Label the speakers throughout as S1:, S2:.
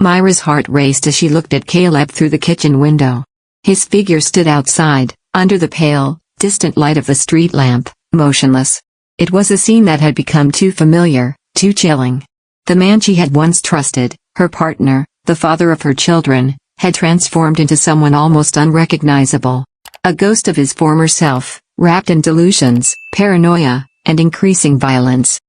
S1: Mira's heart raced as she looked at Caleb through the kitchen window. His figure stood outside, under the pale, distant light of the street lamp, motionless. It was a scene that had become too familiar, too chilling. The man she had once trusted, her partner, the father of her children, had transformed into someone almost unrecognizable. A ghost of his former self, wrapped in delusions, paranoia, and increasing violence.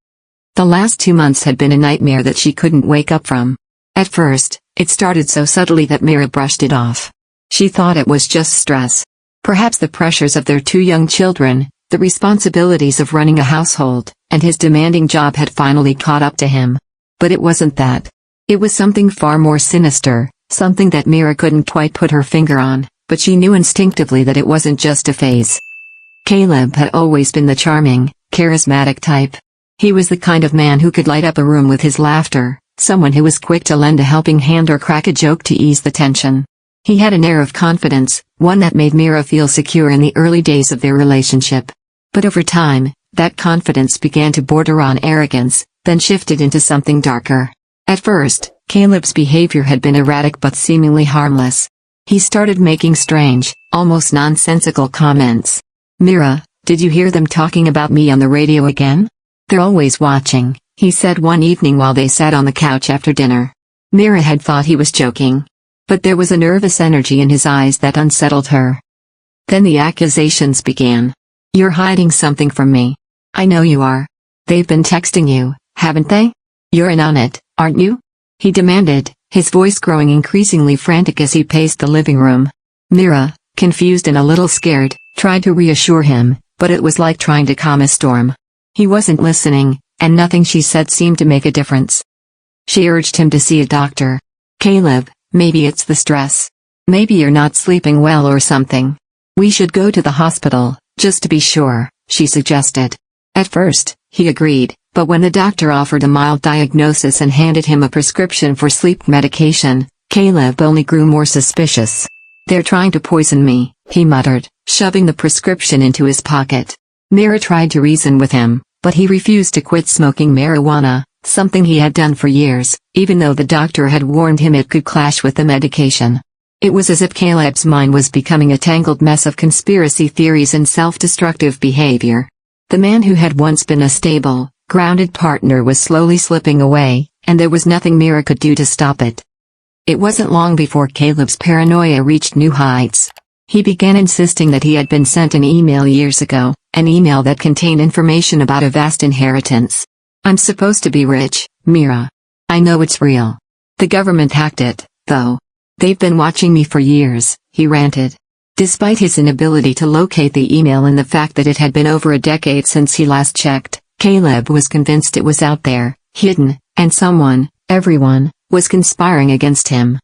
S1: The last 2 months had been a nightmare that she couldn't wake up from. At first, it started so subtly that Mira brushed it off. She thought it was just stress. Perhaps the pressures of their 2 young children, the responsibilities of running a household, and his demanding job had finally caught up to him. But it wasn't that. It was something far more sinister, something that Mira couldn't quite put her finger on, but she knew instinctively that it wasn't just a phase. Caleb had always been the charming, charismatic type. He was the kind of man who could light up a room with his laughter, someone who was quick to lend a helping hand or crack a joke to ease the tension. He had an air of confidence, one that made Mira feel secure in the early days of their relationship. But over time, that confidence began to border on arrogance, then shifted into something darker. At first, Caleb's behavior had been erratic but seemingly harmless. He started making strange, almost nonsensical comments. "Mira, did you hear them talking about me on the radio again? They're always watching," he said one evening while they sat on the couch after dinner. Mira had thought he was joking. But there was a nervous energy in his eyes that unsettled her. Then the accusations began. "You're hiding something from me. I know you are. They've been texting you, haven't they? You're in on it, aren't you?" he demanded, his voice growing increasingly frantic as he paced the living room. Mira, confused and a little scared, tried to reassure him, but it was like trying to calm a storm. He wasn't listening, and nothing she said seemed to make a difference. She urged him to see a doctor. "Caleb, maybe it's the stress. Maybe you're not sleeping well or something. We should go to the hospital, just to be sure," she suggested. At first, he agreed, but when the doctor offered a mild diagnosis and handed him a prescription for sleep medication, Caleb only grew more suspicious. "They're trying to poison me," he muttered, shoving the prescription into his pocket. Mira tried to reason with him, but he refused to quit smoking marijuana, something he had done for years, even though the doctor had warned him it could clash with the medication. It was as if Caleb's mind was becoming a tangled mess of conspiracy theories and self-destructive behavior. The man who had once been a stable, grounded partner was slowly slipping away, and there was nothing Mira could do to stop it. It wasn't long before Caleb's paranoia reached new heights. He began insisting that he had been sent an email years ago, an email that contained information about a vast inheritance. "I'm supposed to be rich, Mira. I know it's real. The government hacked it, though. They've been watching me for years," he ranted. Despite his inability to locate the email and the fact that it had been over a decade since he last checked, Caleb was convinced it was out there, hidden, and someone, everyone, was conspiring against him.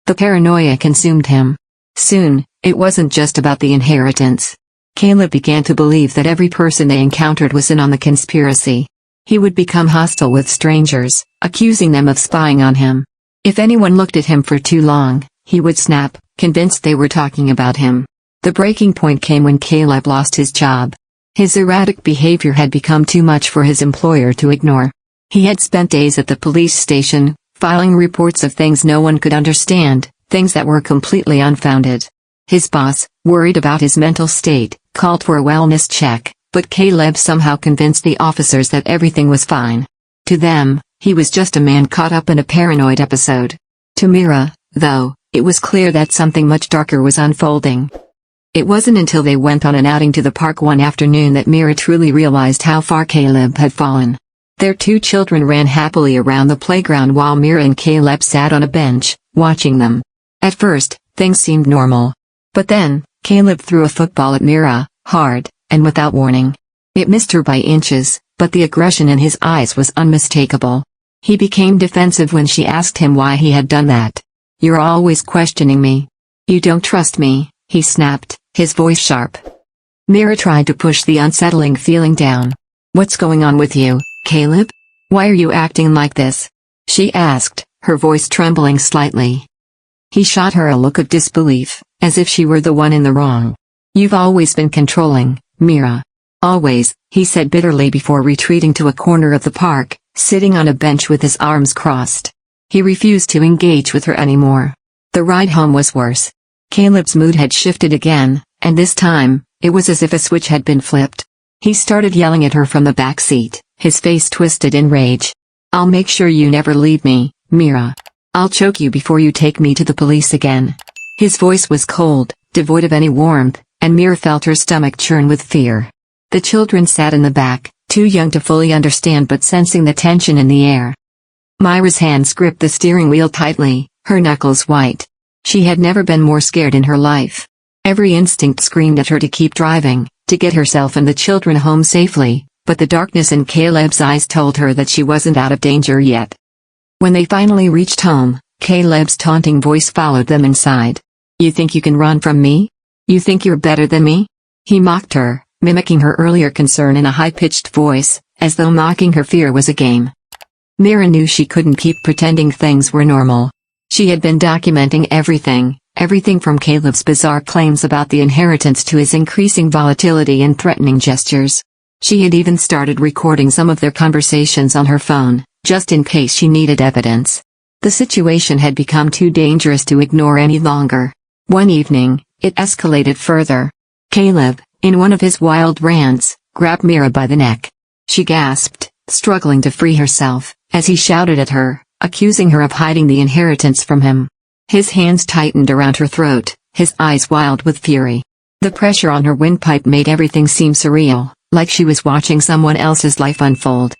S1: The paranoia consumed him. Soon, it wasn't just about the inheritance. Caleb began to believe that every person they encountered was in on the conspiracy. He would become hostile with strangers, accusing them of spying on him. If anyone looked at him for too long, he would snap, convinced they were talking about him. The breaking point came when Caleb lost his job. His erratic behavior had become too much for his employer to ignore. He had spent days at the police station, filing reports of things no one could understand, things that were completely unfounded. His boss, worried about his mental state, called for a wellness check, but Caleb somehow convinced the officers that everything was fine. To them, he was just a man caught up in a paranoid episode. To Mira, though, it was clear that something much darker was unfolding. It wasn't until they went on an outing to the park one afternoon that Mira truly realized how far Caleb had fallen. Their 2 children ran happily around the playground while Mira and Caleb sat on a bench, watching them. At first, things seemed normal. But then, Caleb threw a football at Mira, hard, and without warning. It missed her by inches, but the aggression in his eyes was unmistakable. He became defensive when she asked him why he had done that. "You're always questioning me. You don't trust me," he snapped, his voice sharp. Mira tried to push the unsettling feeling down. "What's going on with you, Caleb? Why are you acting like this?" she asked, her voice trembling slightly. He shot her a look of disbelief, as if she were the one in the wrong. "You've always been controlling, Mira. Always," he said bitterly before retreating to a corner of the park, sitting on a bench with his arms crossed. He refused to engage with her anymore. The ride home was worse. Caleb's mood had shifted again, and this time, it was as if a switch had been flipped. He started yelling at her from the back seat, his face twisted in rage. "I'll make sure you never leave me, Mira. I'll choke you before you take me to the police again." His voice was cold, devoid of any warmth, and Mira felt her stomach churn with fear. The children sat in the back, too young to fully understand but sensing the tension in the air. Myra's hands gripped the steering wheel tightly, her knuckles white. She had never been more scared in her life. Every instinct screamed at her to keep driving, to get herself and the children home safely, but the darkness in Caleb's eyes told her that she wasn't out of danger yet. When they finally reached home, Caleb's taunting voice followed them inside. "You think you can run from me? You think you're better than me?" He mocked her, mimicking her earlier concern in a high-pitched voice, as though mocking her fear was a game. Mira knew she couldn't keep pretending things were normal. She had been documenting everything from Caleb's bizarre claims about the inheritance to his increasing volatility and threatening gestures. She had even started recording some of their conversations on her phone, just in case she needed evidence. The situation had become too dangerous to ignore any longer. One evening, it escalated further. Caleb, in one of his wild rants, grabbed Mira by the neck. She gasped, struggling to free herself, as he shouted at her, accusing her of hiding the inheritance from him. His hands tightened around her throat, his eyes wild with fury. The pressure on her windpipe made everything seem surreal, like she was watching someone else's life unfold.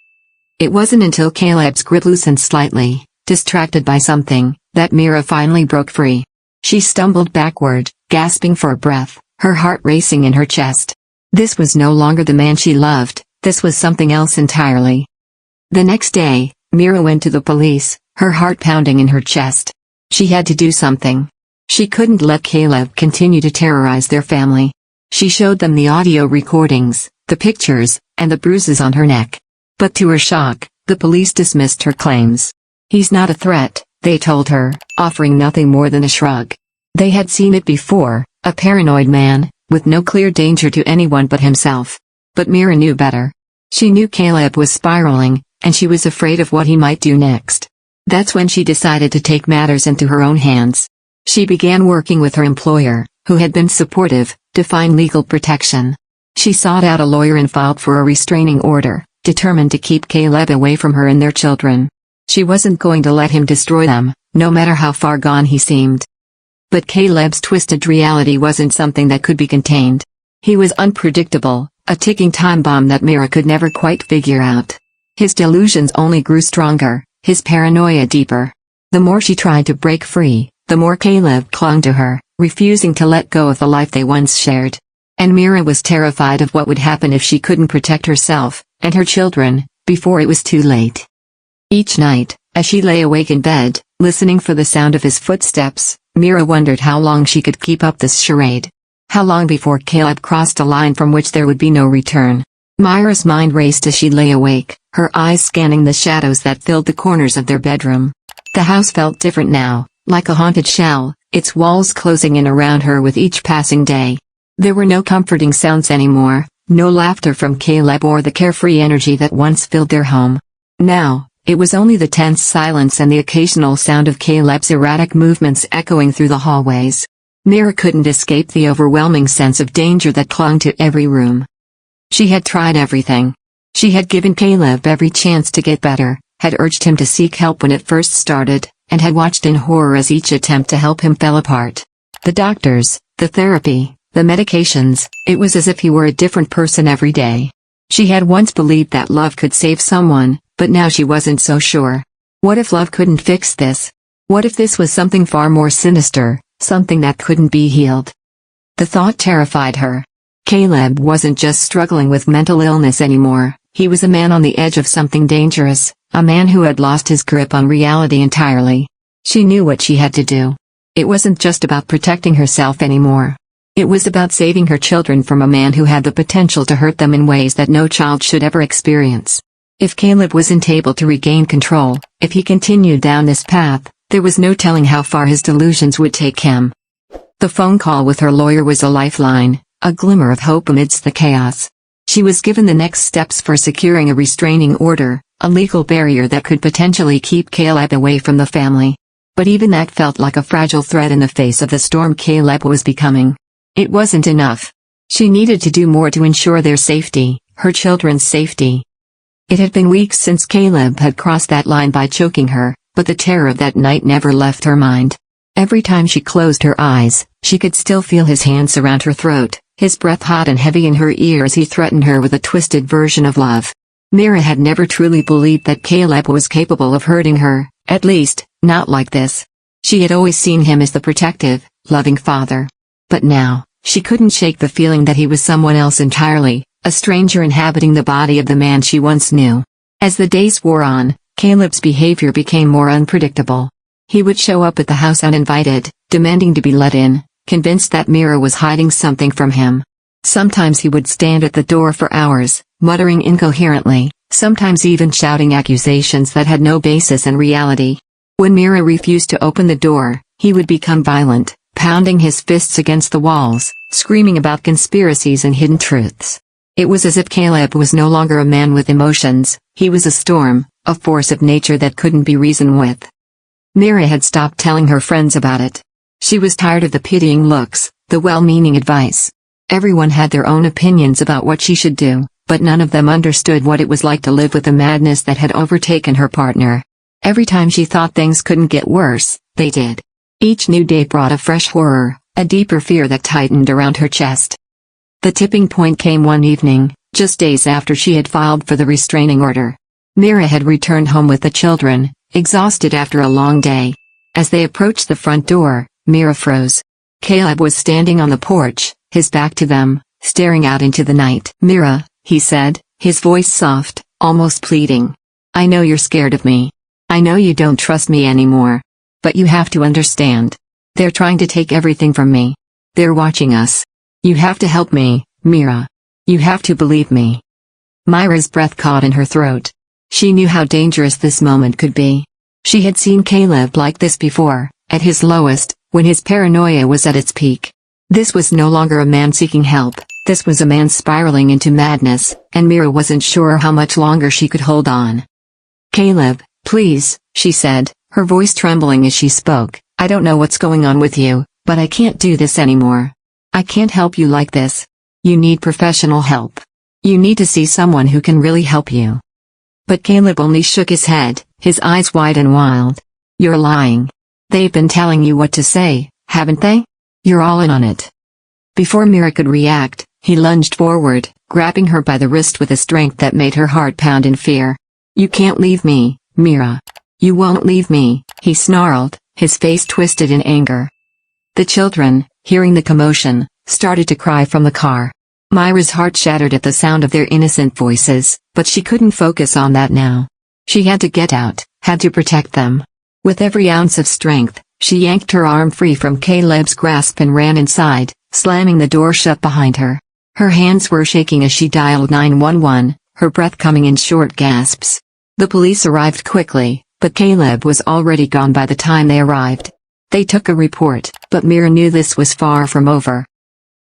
S1: It wasn't until Caleb's grip loosened slightly, distracted by something, that Mira finally broke free. She stumbled backward, gasping for a breath, her heart racing in her chest. This was no longer the man she loved, this was something else entirely. The next day, Mira went to the police, her heart pounding in her chest. She had to do something. She couldn't let Caleb continue to terrorize their family. She showed them the audio recordings, the pictures, and the bruises on her neck. But to her shock, the police dismissed her claims. "He's not a threat," they told her, offering nothing more than a shrug. They had seen it before, a paranoid man, with no clear danger to anyone but himself. But Mira knew better. She knew Caleb was spiraling, and she was afraid of what he might do next. That's when she decided to take matters into her own hands. She began working with her employer, who had been supportive, to find legal protection. She sought out a lawyer and filed for a restraining order, determined to keep Caleb away from her and their children. She wasn't going to let him destroy them, no matter how far gone he seemed. But Caleb's twisted reality wasn't something that could be contained. He was unpredictable, a ticking time bomb that Mira could never quite figure out. His delusions only grew stronger, his paranoia deeper. The more she tried to break free, the more Caleb clung to her, refusing to let go of the life they once shared. And Mira was terrified of what would happen if she couldn't protect herself, and her children, before it was too late. Each night, as she lay awake in bed, listening for the sound of his footsteps, Mira wondered how long she could keep up this charade. How long before Caleb crossed a line from which there would be no return. Mira's mind raced as she lay awake, her eyes scanning the shadows that filled the corners of their bedroom. The house felt different now, like a haunted shell, its walls closing in around her with each passing day. There were no comforting sounds anymore, no laughter from Caleb or the carefree energy that once filled their home. Now, it was only the tense silence and the occasional sound of Caleb's erratic movements echoing through the hallways. Mira couldn't escape the overwhelming sense of danger that clung to every room. She had tried everything. She had given Caleb every chance to get better, had urged him to seek help when it first started, and had watched in horror as each attempt to help him fell apart. The doctors, the therapy, the medications, it was as if he were a different person every day. She had once believed that love could save someone, but now she wasn't so sure. What if love couldn't fix this? What if this was something far more sinister, something that couldn't be healed? The thought terrified her. Caleb wasn't just struggling with mental illness anymore, he was a man on the edge of something dangerous, a man who had lost his grip on reality entirely. She knew what she had to do. It wasn't just about protecting herself anymore. It was about saving her children from a man who had the potential to hurt them in ways that no child should ever experience. If Caleb wasn't able to regain control, if he continued down this path, there was no telling how far his delusions would take him. The phone call with her lawyer was a lifeline, a glimmer of hope amidst the chaos. She was given the next steps for securing a restraining order, a legal barrier that could potentially keep Caleb away from the family. But even that felt like a fragile thread in the face of the storm Caleb was becoming. It wasn't enough. She needed to do more to ensure their safety, her children's safety. It had been weeks since Caleb had crossed that line by choking her, but the terror of that night never left her mind. Every time she closed her eyes, she could still feel his hands around her throat, his breath hot and heavy in her ear as he threatened her with a twisted version of love. Mira had never truly believed that Caleb was capable of hurting her, at least, not like this. She had always seen him as the protective, loving father. But now, she couldn't shake the feeling that he was someone else entirely, a stranger inhabiting the body of the man she once knew. As the days wore on, Caleb's behavior became more unpredictable. He would show up at the house uninvited, demanding to be let in, convinced that Mira was hiding something from him. Sometimes he would stand at the door for hours, muttering incoherently, sometimes even shouting accusations that had no basis in reality. When Mira refused to open the door, he would become violent, pounding his fists against the walls, screaming about conspiracies and hidden truths. It was as if Caleb was no longer a man with emotions, he was a storm, a force of nature that couldn't be reasoned with. Mira had stopped telling her friends about it. She was tired of the pitying looks, the well-meaning advice. Everyone had their own opinions about what she should do, but none of them understood what it was like to live with the madness that had overtaken her partner. Every time she thought things couldn't get worse, they did. Each new day brought a fresh horror, a deeper fear that tightened around her chest. The tipping point came one evening, just days after she had filed for the restraining order. Mira had returned home with the children, exhausted after a long day. As they approached the front door, Mira froze. Caleb was standing on the porch, his back to them, staring out into the night. "Mira," he said, his voice soft, almost pleading. "I know you're scared of me. I know you don't trust me anymore. But you have to understand. They're trying to take everything from me. They're watching us. You have to help me, Mira. You have to believe me." Mira's breath caught in her throat. She knew how dangerous this moment could be. She had seen Caleb like this before, at his lowest, when his paranoia was at its peak. This was no longer a man seeking help, this was a man spiraling into madness, and Mira wasn't sure how much longer she could hold on. "Caleb, please," she said, her voice trembling as she spoke, "I don't know what's going on with you, but I can't do this anymore. I can't help you like this. You need professional help. You need to see someone who can really help you." But Caleb only shook his head, his eyes wide and wild. "You're lying. They've been telling you what to say, haven't they? You're all in on it." Before Mira could react, he lunged forward, grabbing her by the wrist with a strength that made her heart pound in fear. "You can't leave me, Mira. You won't leave me," he snarled, his face twisted in anger. The children, hearing the commotion, started to cry from the car. Mira's heart shattered at the sound of their innocent voices, but she couldn't focus on that now. She had to get out, had to protect them. With every ounce of strength, she yanked her arm free from Caleb's grasp and ran inside, slamming the door shut behind her. Her hands were shaking as she dialed 911, her breath coming in short gasps. The police arrived quickly, but Caleb was already gone by the time they arrived. They took a report, but Mira knew this was far from over.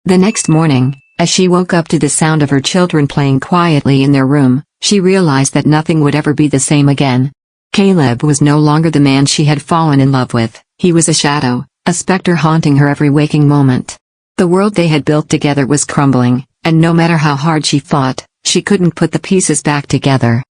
S1: The next morning, as she woke up to the sound of her children playing quietly in their room, she realized that nothing would ever be the same again. Caleb was no longer the man she had fallen in love with, he was a shadow, a specter haunting her every waking moment. The world they had built together was crumbling, and no matter how hard she fought, she couldn't put the pieces back together.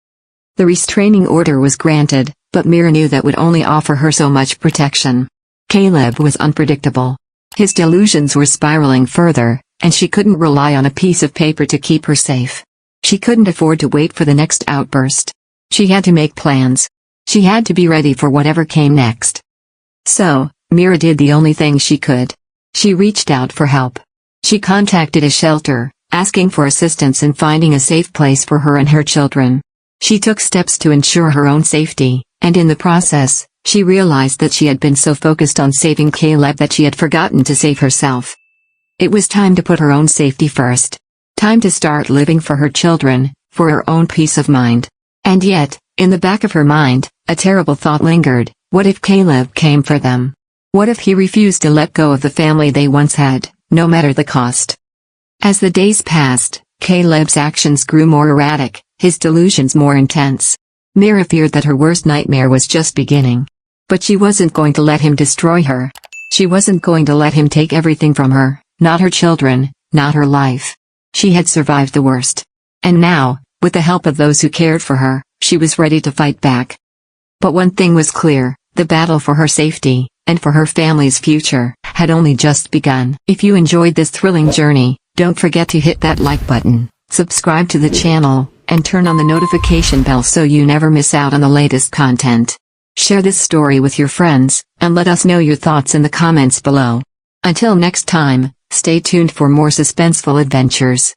S1: The restraining order was granted, but Mira knew that would only offer her so much protection. Caleb was unpredictable. His delusions were spiraling further, and she couldn't rely on a piece of paper to keep her safe. She couldn't afford to wait for the next outburst. She had to make plans. She had to be ready for whatever came next. So, Mira did the only thing she could. She reached out for help. She contacted a shelter, asking for assistance in finding a safe place for her and her children. She took steps to ensure her own safety, and in the process, she realized that she had been so focused on saving Caleb that she had forgotten to save herself. It was time to put her own safety first. Time to start living for her children, for her own peace of mind. And yet, in the back of her mind, a terrible thought lingered: what if Caleb came for them? What if he refused to let go of the family they once had, no matter the cost? As the days passed, Caleb's actions grew more erratic, his delusions more intense. Mira feared that her worst nightmare was just beginning. But she wasn't going to let him destroy her. She wasn't going to let him take everything from her, not her children, not her life. She had survived the worst. And now, with the help of those who cared for her, she was ready to fight back. But one thing was clear, the battle for her safety, and for her family's future, had only just begun. If you enjoyed this thrilling journey, don't forget to hit that like button, subscribe to the channel, and turn on the notification bell so you never miss out on the latest content. Share this story with your friends, and let us know your thoughts in the comments below. Until next time, stay tuned for more suspenseful adventures.